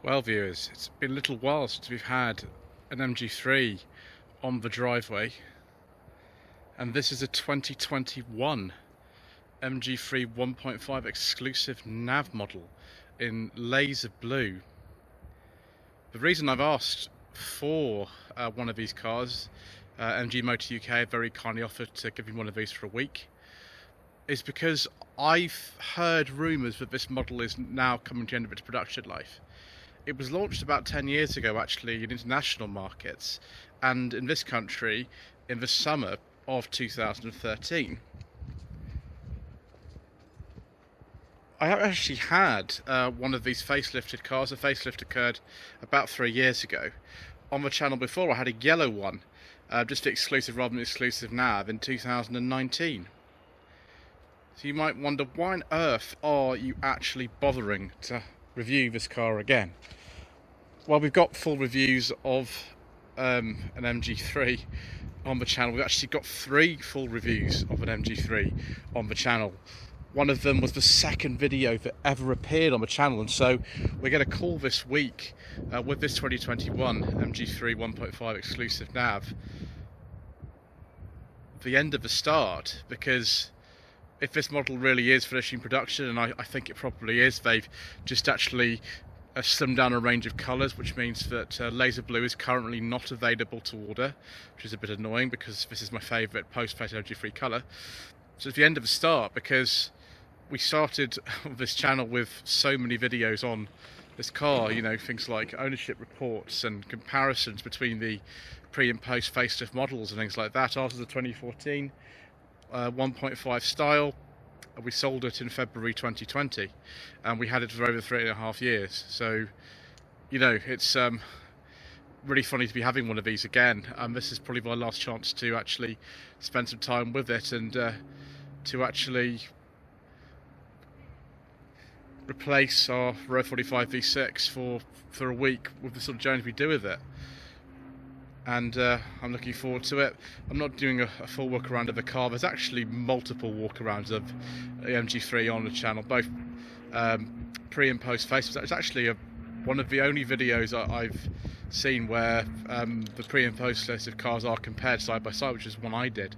Well, viewers, it's been a little while since we've had an MG3 on the driveway, and this is a 2021 MG3 1.5 exclusive nav model in laser blue. The reason I've asked for one of these cars, MG Motor UK very kindly offered to give me one of these for a week, is because I've heard rumours that this model is now coming to the end of its production life. It was launched about 10 years ago actually in international markets, and in this country in the summer of 2013. I actually had one of these facelifted cars. The facelift occurred about 3 years ago. On the channel before I had a yellow one, just exclusive rather than exclusive nav, in 2019. So you might wonder, why on earth are you actually bothering to review this car again? Well, we've got full reviews of an MG3 on the channel. We've actually got 3 full reviews of an MG3 on the channel. One of them was the second video that ever appeared on the channel, and so we're going to call this week with this 2021 MG3 1.5 exclusive nav the end of the start, because if this model really is finishing production, and I think it probably is, they've just actually slimmed down a range of colours, which means that laser blue is currently not available to order, which is a bit annoying because this is my favourite post-patent MG3 colour. So it's the end of the start, because we started this channel with so many videos on this car, you know, things like ownership reports and comparisons between the pre and post facelift models and things like that. Ours is a 2014 1.5 style. We sold it in February 2020, and we had it for over 3.5 years. So, you know, it's really funny to be having one of these again. This is probably my last chance to actually spend some time with it, and to actually replace our Row 45 V6 for a week with the sort of journey we do with it. And I'm looking forward to it. I'm not doing a full walk around of the car. There's actually multiple walkarounds of the MG3 on the channel, both pre and post face. It's actually one of the only videos I've seen where the pre and post list of cars are compared side by side, which is one I did.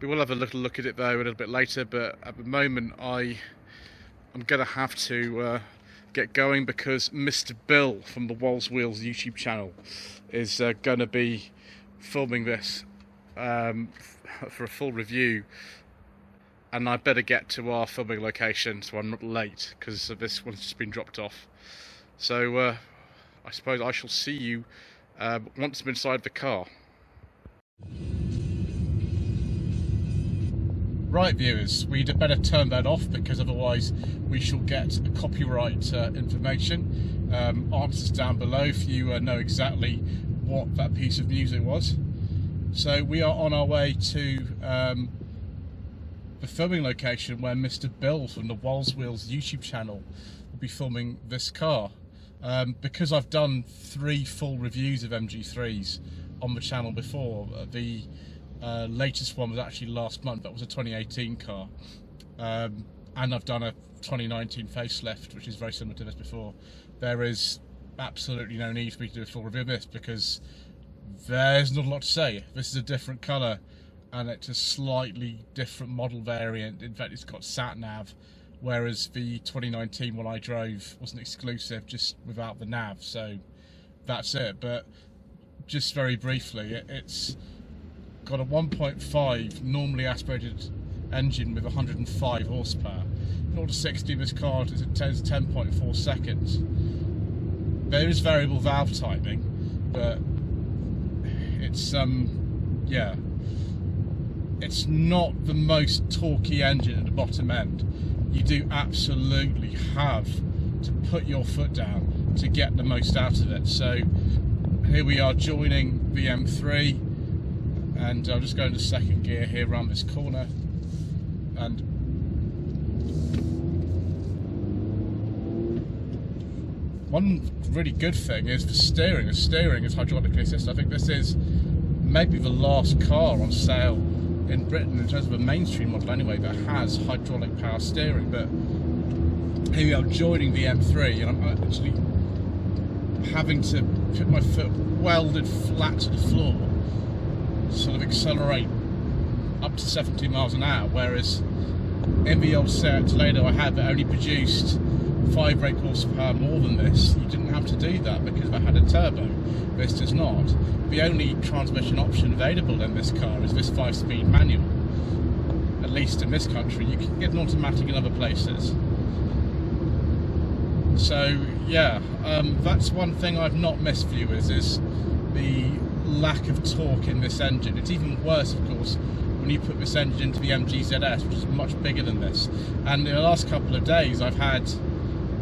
We will have a little look at it though a little bit later, but at the moment I'm going to have to get going, because Mr. Bill from the Walls Wheels YouTube channel is going to be filming this for a full review, and I better get to our filming location so I'm not late, because this one's just been dropped off. So I suppose I shall see you once I'm inside the car. Right, viewers, we'd better turn that off, because otherwise we shall get copyright information. Answers down below if you know exactly what that piece of music was. So we are on our way to the filming location where Mr. Bill from the Walls Wheels YouTube channel will be filming this car. Because I've done 3 full reviews of MG3s on the channel before, the latest one was actually last month. That was a 2018 car, and I've done a 2019 facelift, which is very similar to this before. There is absolutely no need for me to do a full review of this, because there's not a lot to say. This is a different colour, and it's a slightly different model variant. In fact, it's got sat nav, whereas the 2019 one I drove was an exclusive, just without the nav. So that's it. But just very briefly, it's got a 1.5 normally aspirated engine with 105 horsepower. 0 to 60 this car is 10.4 seconds. There is variable valve timing, but it's yeah, it's not the most torquey engine at the bottom end. You do absolutely have to put your foot down to get the most out of it. So here we are joining the M3, and I'll just go into second gear here around this corner. And one really good thing is the steering. The steering is hydraulically assisted. I think this is maybe the last car on sale in Britain, in terms of a mainstream model anyway, that has hydraulic power steering. But here we are joining the M3, and I'm actually having to put my foot welded flat to the floor, sort of accelerate up to 70 miles an hour, whereas in the old Seat Toledo I had that only produced 5 brake horsepower more than this. You didn't have to do that because I had a turbo. This does not. The only transmission option available in this car is this 5-speed manual. At least in this country. You can get an automatic in other places. So yeah, that's one thing I've not missed, viewers, is the lack of torque in this engine. It's even worse, of course, when you put this engine into the MG ZS, which is much bigger than this. And in the last couple of days I've had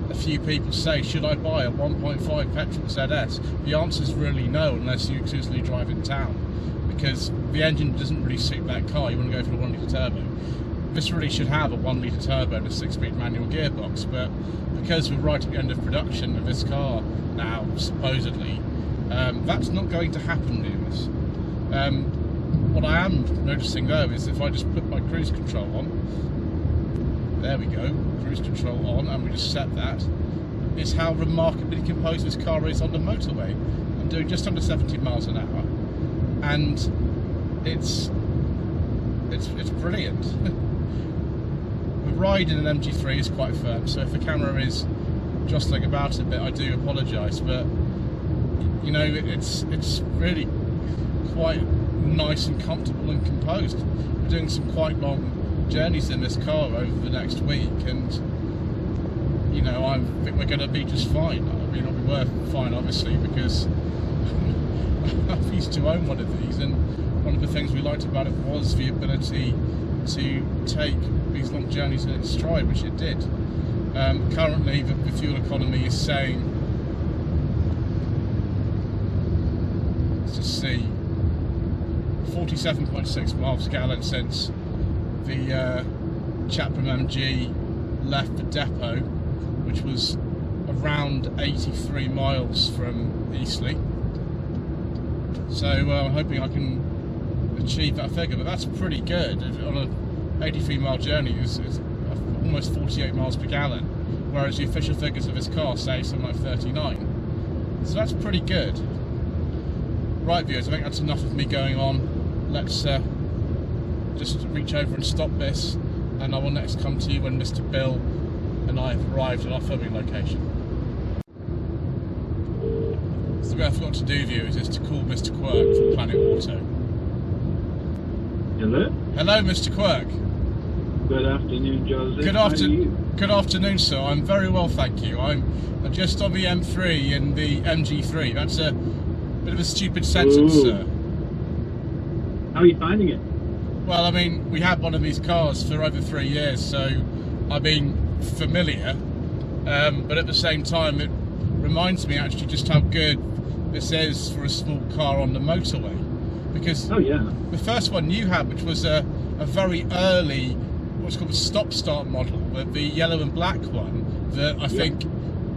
a few people say, should I buy a 1.5 petrol ZS? The answer is really no, unless you exclusively drive in town, because the engine doesn't really suit that car. You want to go for a 1 litre turbo. This really should have a 1 litre turbo and a 6-speed manual gearbox, but because we're right at the end of production of this car now, supposedly, that's not going to happen, viewers. What I am noticing though is if I just put my cruise control on, there we go, cruise control on, and we just set that, is how remarkably composed this car is on the motorway. I'm doing just under 70 miles an hour, and it's brilliant. The ride in an MG3 is quite firm, so if the camera is jostling about a bit, I do apologise, but you know, it's really quite nice and comfortable and composed. We're doing some quite long journeys in this car over the next week, and you know, I think we're going to be just fine. I mean, it'll be worth fine, obviously, because I used to own one of these, and one of the things we liked about it was the ability to take these long journeys in its stride, which it did. Currently, the fuel economy is saying, let's just see, 47.6 miles per gallon since the chap from MG left the depot, which was around 83 miles from Eastleigh. So I'm hoping I can achieve that figure, but that's pretty good. On an 83 mile journey is almost 48 miles per gallon, whereas the official figures of this car say something like 39. So that's pretty good. Right, viewers, I think that's enough of me going on. Let's just reach over and stop this, and I will next come to you when Mr. Bill and I have arrived at our filming location. So the bit I forgot to do, viewers, is to call Mr. Quirk from Planet Auto. Hello? Hello, Mr. Quirk. Good afternoon, Joseph. Good afternoon, sir. I'm very well, thank you. I'm just on the M3 in the MG3. That's a bit of a stupid sentence, sir. How are you finding it? Well, I mean, we had one of these cars for over 3 years, so I've been familiar, but at the same time it reminds me actually just how good this is for a small car on the motorway, because the first one you had, which was a very early, what's called a stop-start model, the yellow and black one, that I think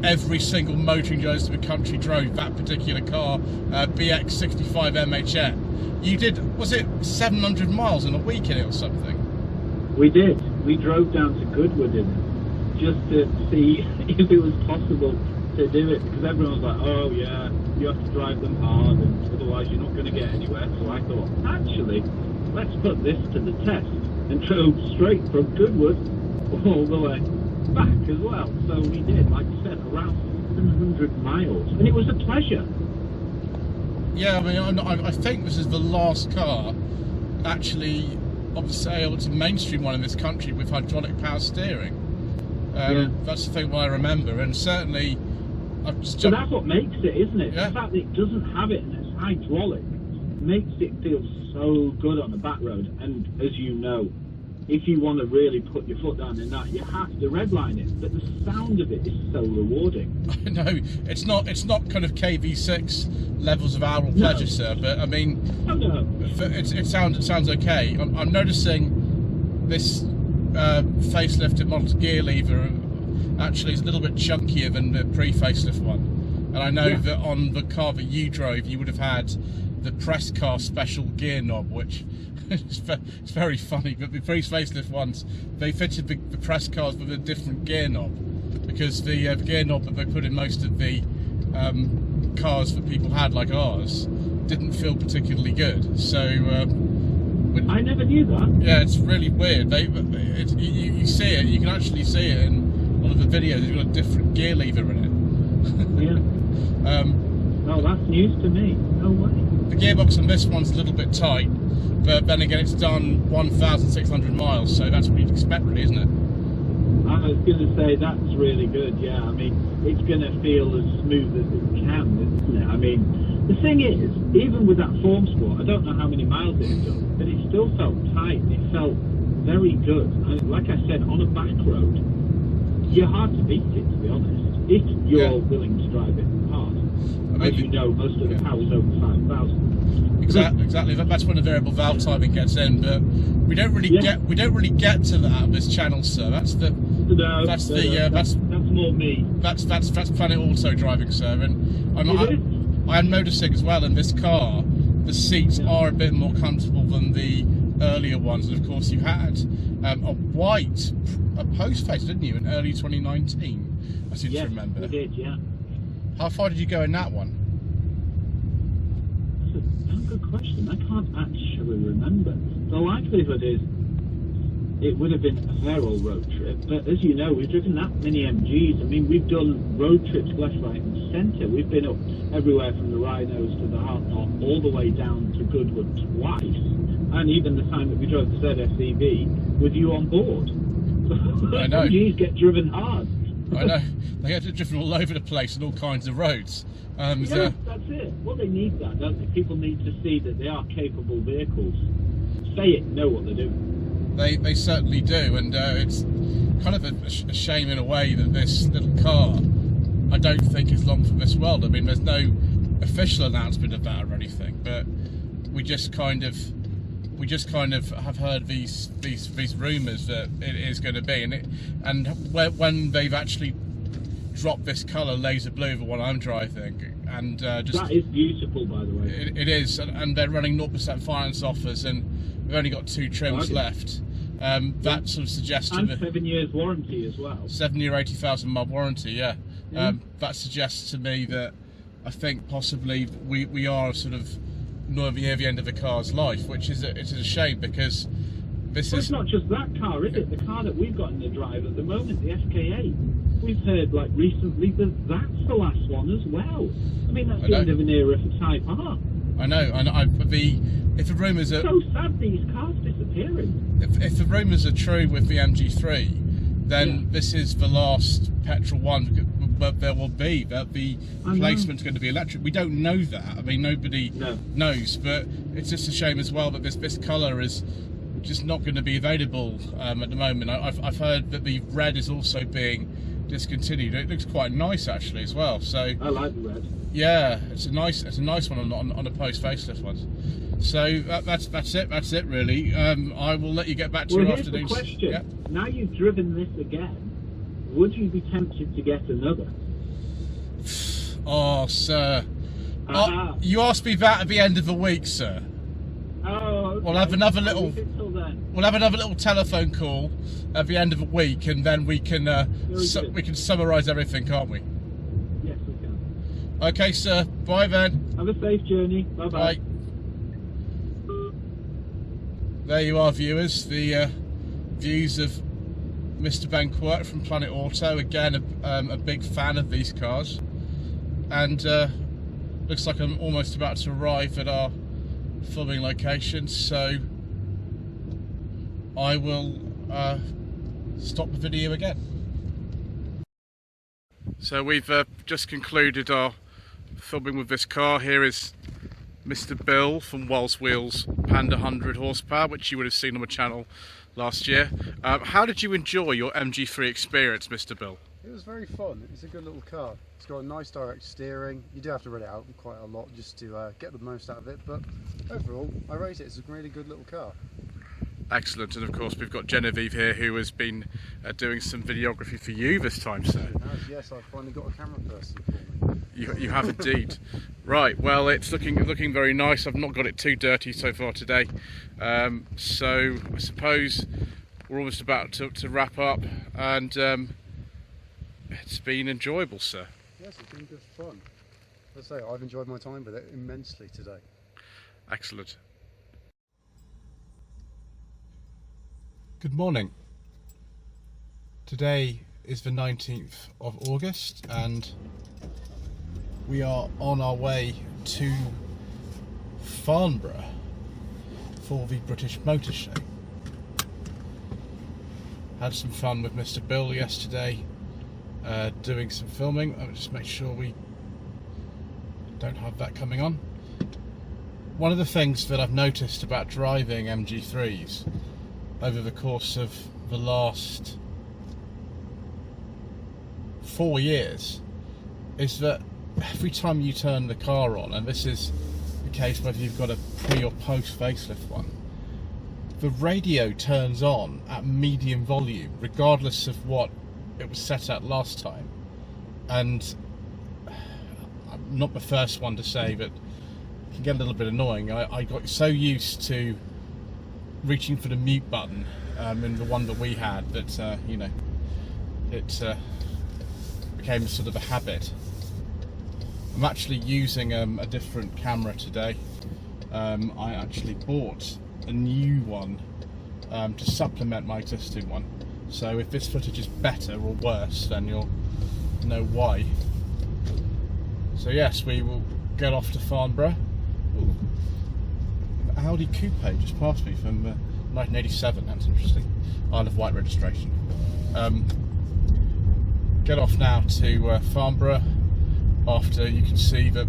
every single motoring journalist in the country drove, that particular car, BX65 MHN. You did, was it 700 miles in a week in it or something? We did. We drove down to Goodwood in it, just to see if it was possible to do it, because everyone was like, oh yeah, you have to drive them hard, and otherwise you're not going to get anywhere. So I thought, actually, let's put this to the test, and drove straight from Goodwood all the way back as well. So we did, like I said, around 700 miles, and it was a pleasure. Yeah, I mean, I think this is the last car actually of sale. It's a mainstream one in this country with hydraulic power steering. That's the thing I remember, and certainly I've just so that's what makes it, isn't it? Yeah. The fact that it doesn't have it and it's hydraulic makes it feel so good on the back road. And as you know, if you want to really put your foot down in that, you have to redline it. But the sound of it is so rewarding. I know it's not kind of KV6 levels of aural pleasure, sir. But I mean, it sounds okay. I'm noticing this facelifted Model gear lever actually is a little bit chunkier than the pre-facelift one. And I know that on the car that you drove, you would have had the press car special gear knob, which it's very funny. But the pre-facelift ones, they fitted the press cars with a different gear knob, because the gear knob that they put in most of the cars that people had, like ours, didn't feel particularly good. So I never knew that. yeah, it's really weird. You see it. You can actually see it in one of the videos. It's got a different gear lever in it. Yeah. No, that's news to me. No way. The gearbox on this one's a little bit tight, but then again, it's done 1,600 miles, so that's what you'd expect, really, isn't it? I was going to say that's really good. Yeah, I mean, it's going to feel as smooth as it can, isn't it? I mean, the thing is, even with that form sport, I don't know how many miles it had done, but it still felt tight. It felt very good. And like I said, on a back road, you're hard to beat it, to be honest, if you're willing to drive it hard. I mean, as you know, most of the power's over 5,000. Exactly. That's when the variable valve timing gets in, but we don't really get to that on this channel, sir. That's more me. That's Planet Auto driving, sir, and I'm noticing as well in this car, the seats are a bit more comfortable than the earlier ones, and of course you had a post face, didn't you, in early 2019? I seem to remember. We did, yeah. How far did you go in that one? That's a good question. I can't actually remember. The likelihood is it would have been a fair old road trip, but as you know, we've driven that many MGs. I mean, we've done road trips left, right and centre. We've been up everywhere from the Rhinos to the Hartnott, all the way down to Goodwood twice, and even the time that we drove the ZSEV with you on board. I know. MGs get driven hard. I know. They get driven all over the place on all kinds of roads. That's it. Well, they need that, don't they? People need to see that they are capable vehicles. Say it, know what they're doing. They certainly do, and it's kind of a shame in a way that this little car, I don't think, is long from this world. I mean, there's no official announcement of that or anything, but we just kind of have heard these rumours that it is going to be, and when they've actually dropped this colour laser blue, the one I'm driving, and that is beautiful, by the way. It is, and they're running 0% finance offers, and we've only got 2 trims left. That sort of suggests to me, 7 years warranty as well. 7-year, 80,000 mile warranty, yeah. That suggests to me that I think possibly we are sort of near the end of the car's life, which is a shame, because it's not just that car, is it? The car that we've got in the drive at the moment, the SK8, we've heard like recently that that's the last one as well. I mean, that's the end of an era for Type R. I know. If the rumours are so sad, these cars disappearing. If the rumours are true with the MG3, then this is the last petrol one. But there will be that the replacement's going to be electric. We don't know that. I mean, nobody knows. But it's just a shame as well that this colour is just not going to be available at the moment. I've heard that the red is also being discontinued. It looks quite nice actually as well. So I like the red. Yeah, it's a nice one on a post facelift one. So that's it really. I will let you get back to your afternoon. Here's the question. Now you've driven this again, would you be tempted to get another? Oh, sir. You asked me that at the end of the week, sir. Oh, okay. We'll have another little telephone call at the end of the week, and then we can summarise everything, can't we? Yes, we can. Okay, sir. Bye then. Have a safe journey. Bye bye. Bye. There you are, viewers. The views of Mr. Ben Quirk from Planet Auto. Again, a big fan of these cars, and looks like I'm almost about to arrive at our filming location, so I will stop the video again. So we've just concluded our filming with this car. Here is Mr. Bill from Walls Wheels Panda 100 horsepower, which you would have seen on my channel last year. How did you enjoy your MG3 experience, Mr. Bill? It was very fun. It's a good little car. It's got a nice direct steering. You do have to run it out quite a lot just to get the most out of it, but overall I rate it. It's a really good little car. Excellent. And of course we've got Genevieve here, who has been doing some videography for you this time, sir. Yes, I've finally got a camera person for me. You have indeed. Right, well, it's looking very nice. I've not got it too dirty so far today, so I suppose we're almost about to wrap up, and it's been enjoyable, sir. Yes, it's been good fun. As I say, I've enjoyed my time with it immensely today. Excellent. Good morning. Today is the 19th of August and we are on our way to Farnborough for the British Motor Show. Had some fun with Mr. Bill yesterday, doing some filming. I'll just make sure we don't have that coming on. One of the things that I've noticed about driving MG3s over the course of the last 4 years is that every time you turn the car on, and this is the case whether you've got a pre or post facelift one, the radio turns on at medium volume regardless of what it was set at last time. And I'm not the first one to say that it can get a little bit annoying. I got so used to reaching for the mute button in the one that we had that you know, it became sort of a habit. I'm actually using a different camera today. I actually bought a new one to supplement my existing one, so if this footage is better or worse then you'll know why. So yes, we will get off to Farnborough. Ooh, an Audi Coupe just passed me from 1987, that's interesting. Isle of Wight registration. Get off now to Farnborough after you can see the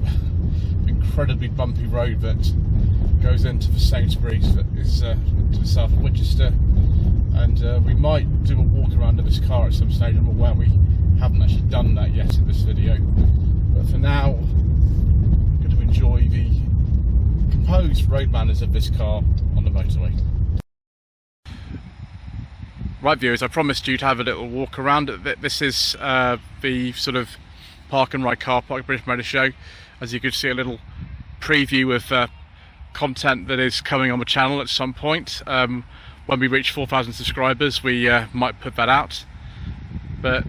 incredibly bumpy road that goes into the Sainsbury's that is to the south of Winchester, and we might do a walk around of this car at some stage. I'm aware we haven't actually done that yet in this video, but for now I'm going to enjoy the composed road manners of this car on the motorway. Right viewers, I promised you to have a little walk around. This is the sort of park and ride car park British Motor Show. As you could see, a little preview of content that is coming on the channel at some point. When we reach 4,000 subscribers we might put that out. But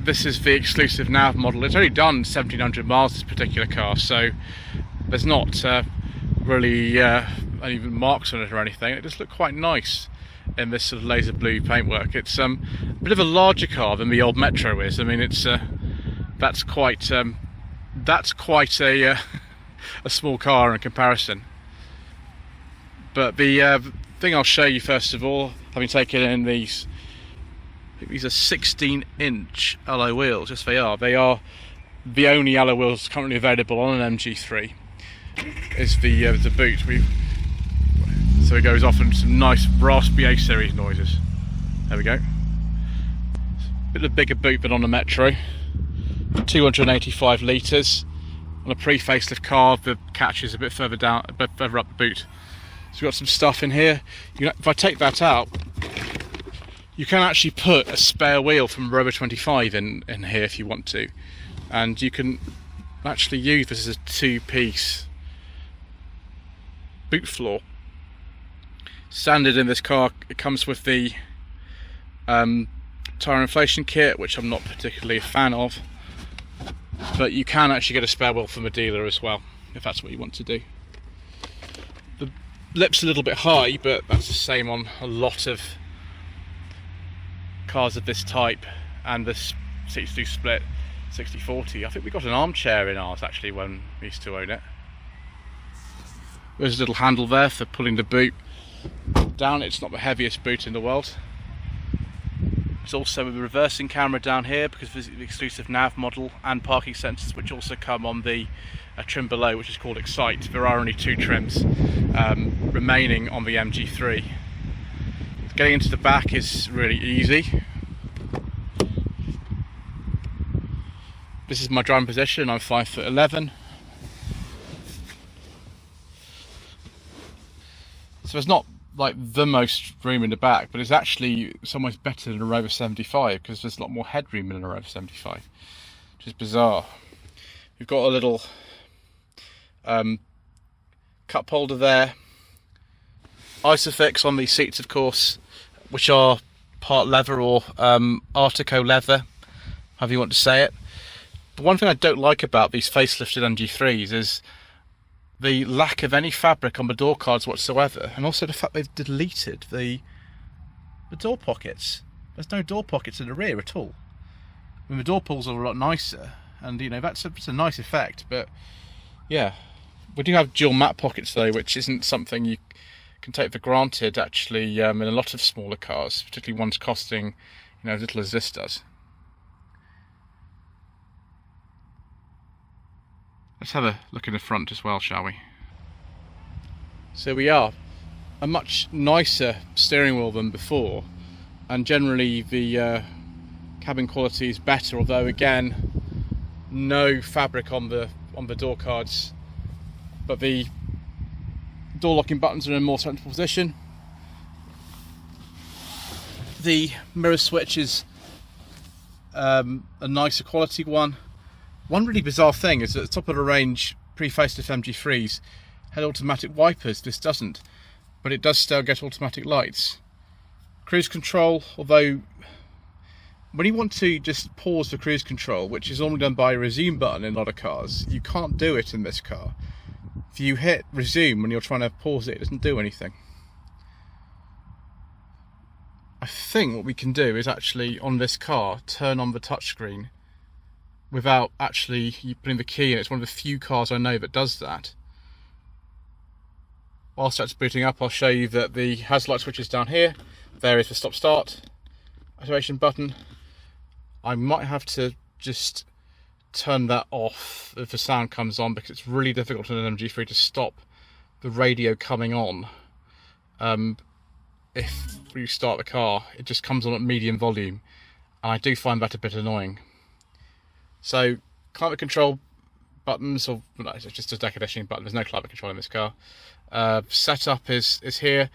this is the Exclusive Nav model. It's only done 1,700 miles, this particular car, so there's not really any marks on it or anything. It just looked quite nice in this sort of laser blue paintwork. It's a bit of a larger car than the old Metro is. I mean, it's that's quite a a small car in comparison. But the thing I'll show you first of all, having taken in these, I think these are 16-inch alloy wheels. Yes, they are. They are the only alloy wheels currently available on an MG3. Is the boot. So it goes off in some nice raspy A series noises. There we go. Bit of a bigger boot than on the Metro. 285 litres. On a pre-facelift car, the catch is a bit further down, a bit further up the boot. So we've got some stuff in here. If I take that out, you can actually put a spare wheel from Rover 25 in here if you want to, and you can actually use this as a two-piece boot floor. Standard in this car, it comes with the tyre inflation kit, which I'm not particularly a fan of, but you can actually get a spare wheel from a dealer as well if that's what you want to do. The lip's a little bit high, but that's the same on a lot of cars of this type, and this seats do split 60-40. I think we got an armchair in ours actually when we used to own it. There's a little handle there for pulling the boot down. It's not the heaviest boot in the world. There's also a reversing camera down here because of the Exclusive Nav model, and parking sensors which also come on the trim below, which is called Excite. There are only 2 trims remaining on the MG3. Getting into the back is really easy. This is my driving position. I'm 5'11". So it's not like the most room in the back, but it's actually somewhat better than a Rover 75 because there's a lot more headroom in a Rover 75, which is bizarre. We've got a little cup holder there, Isofix on these seats of course, which are part leather or Artico leather, however you want to say it. But one thing I don't like about these facelifted MG3s is the lack of any fabric on the door cards whatsoever, and also the fact they've deleted the door pockets. There's no door pockets in the rear at all. I mean, the door pulls are a lot nicer, and you know, that's a nice effect, but yeah. We do have dual matte pockets though, which isn't something you can take for granted actually in a lot of smaller cars, particularly ones costing, you know, as little as this does. Let's have a look in the front as well, shall we? So we are a much nicer steering wheel than before, and generally the cabin quality is better, although again, no fabric on the door cards. But the door locking buttons are in a more central position. The mirror switch is a nicer quality one. One really bizarre thing is that the top of the range pre-facelift MG3s had automatic wipers. This doesn't, but it does still get automatic lights. Cruise control, although when you want to just pause the cruise control, which is normally done by a resume button in a lot of cars, you can't do it in this car. If you hit resume when you're trying to pause it, it doesn't do anything. I think what we can do is actually, on this car, turn on the touchscreen without actually putting the key in. It's one of the few cars I know that does that. Whilst that's booting up, I'll show you that the hazard light switch is down here. There is the stop start activation button. I might have to just turn that off if the sound comes on, because it's really difficult in an MG3 to stop the radio coming on. If you start the car, it just comes on at medium volume, and I do find that a bit annoying. So climate control buttons, or no, it's just a air conditioning button. There's no climate control in this car. Setup is here.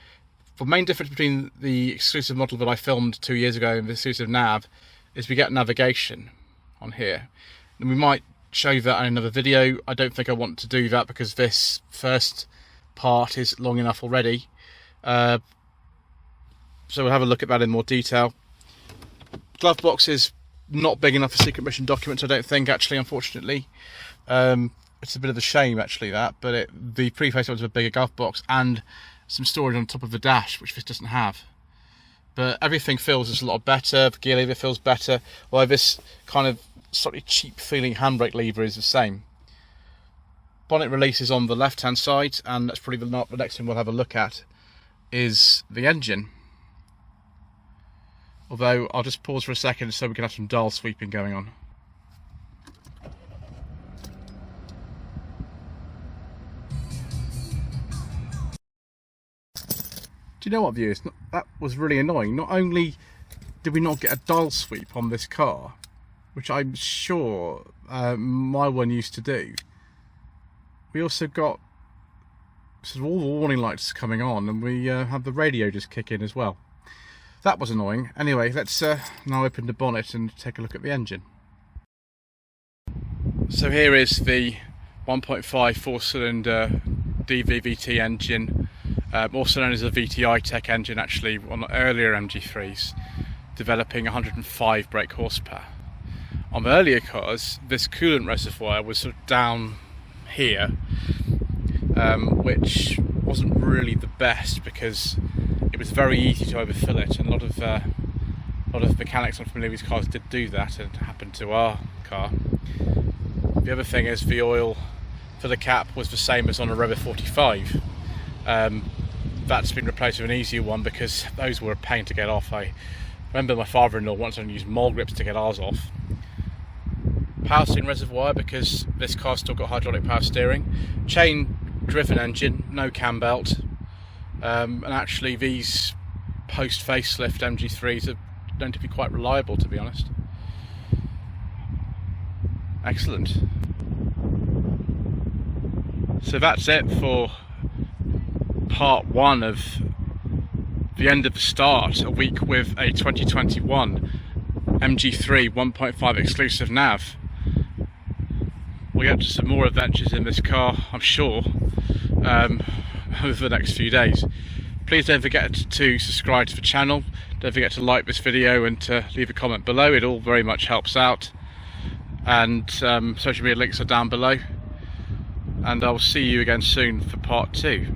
The main difference between the exclusive model that I filmed 2 years ago and the exclusive Nav is we get navigation on here. And we might show you that in another video. I don't think I want to do that because this first part is long enough already. So we'll have a look at that in more detail. Glove box is not big enough for secret mission documents, I don't think, actually, unfortunately. It's a bit of a shame, actually, that, but the pre-face one's a bigger glove box and some storage on top of the dash, which this doesn't have. But everything feels just a lot better. The gear lever feels better, although this kind of slightly cheap feeling handbrake lever is the same. Bonnet release is on the left hand side, and that's probably the next thing we'll have a look at is the engine. Although I'll just pause for a second so we can have some dial sweeping going on. Do you know what, viewers? That was really annoying. Not only did we not get a dial sweep on this car, which I'm sure my one used to do, we also got sort of all the warning lights coming on, and we had the radio just kick in as well. That was annoying. Anyway, let's now open the bonnet and take a look at the engine. So here is the 1.5 4-cylinder DVVT engine, also known as a VTI Tech engine, actually, on earlier MG3s, developing 105 brake horsepower. On the earlier cars, this coolant reservoir was sort of down here, which wasn't really the best because it was very easy to overfill it, and a lot of mechanics not familiar with these cars did do that, and it happened to our car. The other thing is the oil for the cap was the same as on a Rover 45. That's been replaced with an easier one because those were a pain to get off. I remember my father-in-law once having to use mole grips to get ours off. Power steering reservoir, because this car's still got hydraulic power steering. Chain driven engine, no cam belt. And actually these post facelift MG3s are known to be quite reliable, to be honest. Excellent. So that's it for part one of the end of the start, a week with a 2021 MG3 1.5 exclusive nav. We'll get to some more adventures in this car, I'm sure, over the next few days. Please don't forget to subscribe to the channel, don't forget to like this video and to leave a comment below. It all very much helps out. and social media links are down below, and I'll see you again soon for part 2.